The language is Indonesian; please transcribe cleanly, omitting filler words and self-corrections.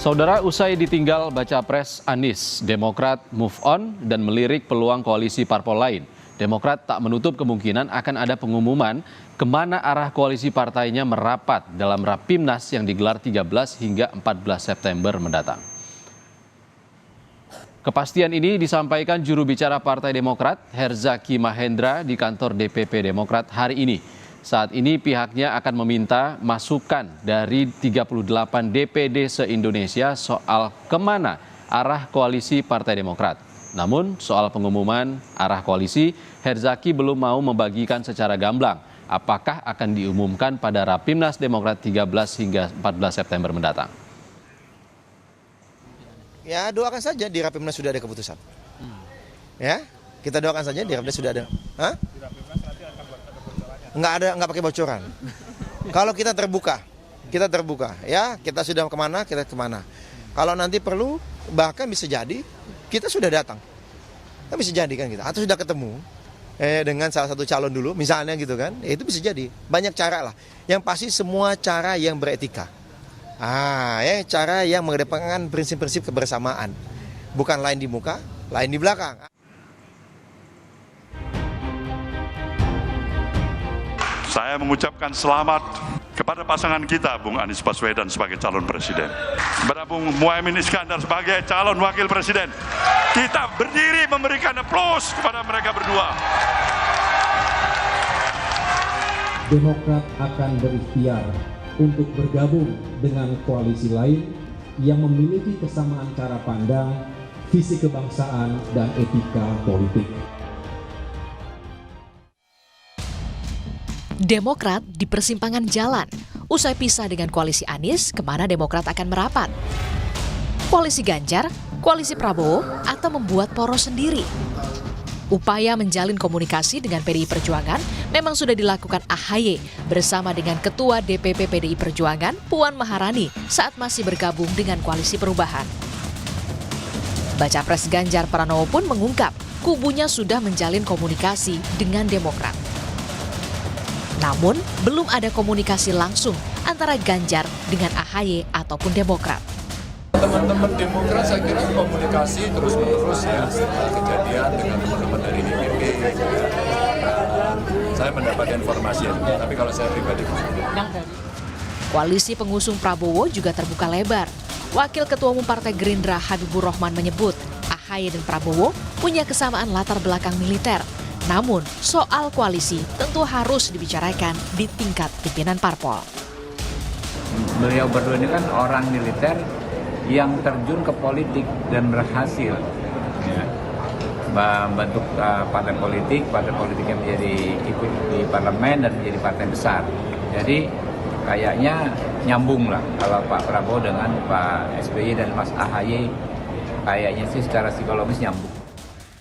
Saudara, usai ditinggal baca pres Anies, Demokrat move on dan melirik peluang koalisi parpol lain. Demokrat tak menutup kemungkinan akan ada pengumuman kemana arah koalisi partainya merapat dalam Rapimnas yang digelar 13 hingga 14 September mendatang. Kepastian ini disampaikan juru bicara Partai Demokrat, Herzaki Mahendra, di kantor DPP Demokrat hari ini. Saat ini pihaknya akan meminta masukan dari 38 DPD se-Indonesia soal kemana arah koalisi Partai Demokrat. Namun soal pengumuman arah koalisi, Herzaki belum mau membagikan secara gamblang apakah akan diumumkan pada Rapimnas Demokrat 13 hingga 14 September mendatang. Ya, doakan saja di Rapimnas sudah ada keputusan. Ya, kita doakan saja di Rapimnas sudah ada. Hah? Nggak pakai bocoran. Kalau kita terbuka, ya kita sudah kemana, kita kemana. Kalau nanti perlu, bahkan bisa jadi kita sudah datang, kan bisa jadi kan kita, atau sudah ketemu dengan salah satu calon dulu, misalnya gitu kan, itu bisa jadi. Banyak cara lah. Yang pasti semua cara yang beretika. Cara yang mengedepankan prinsip-prinsip kebersamaan, bukan lain di muka, lain di belakang. Saya mengucapkan selamat kepada pasangan kita, Bung Anies Baswedan sebagai calon presiden. Kepada Bung Muhaimin Iskandar sebagai calon wakil presiden. Kita berdiri memberikan aplaus kepada mereka berdua. Demokrat akan berikhtiar untuk bergabung dengan koalisi lain yang memiliki kesamaan cara pandang, visi kebangsaan, dan etika politik. Demokrat di persimpangan jalan. Usai pisah dengan koalisi Anies, kemana Demokrat akan merapat? Koalisi Ganjar, koalisi Prabowo, atau membuat poros sendiri? Upaya menjalin komunikasi dengan PDI Perjuangan memang sudah dilakukan AHY bersama dengan Ketua DPP PDI Perjuangan, Puan Maharani, saat masih bergabung dengan Koalisi Perubahan. Baca pres Ganjar Pranowo pun mengungkap kubunya sudah menjalin komunikasi dengan Demokrat. Namun, belum ada komunikasi langsung antara Ganjar dengan AHY ataupun Demokrat. Teman-teman Demokrat saya kira komunikasi terus-menerus ya setelah kejadian dengan teman-teman dari DPP. Saya mendapat informasi itu, tapi kalau saya pribadi. Koalisi pengusung Prabowo juga terbuka lebar. Wakil Ketua Umum Partai Gerindra Habibur Rahman menyebut AHY dan Prabowo punya kesamaan latar belakang militer. Namun, soal koalisi tentu harus dibicarakan di tingkat pimpinan parpol. Beliau berdua ini kan orang militer yang terjun ke politik dan berhasil membentuk partai politik yang menjadi ikut di parlemen dan menjadi partai besar. Jadi kayaknya nyambung lah kalau Pak Prabowo dengan Pak SBY dan Mas AHY, kayaknya sih secara psikologis nyambung.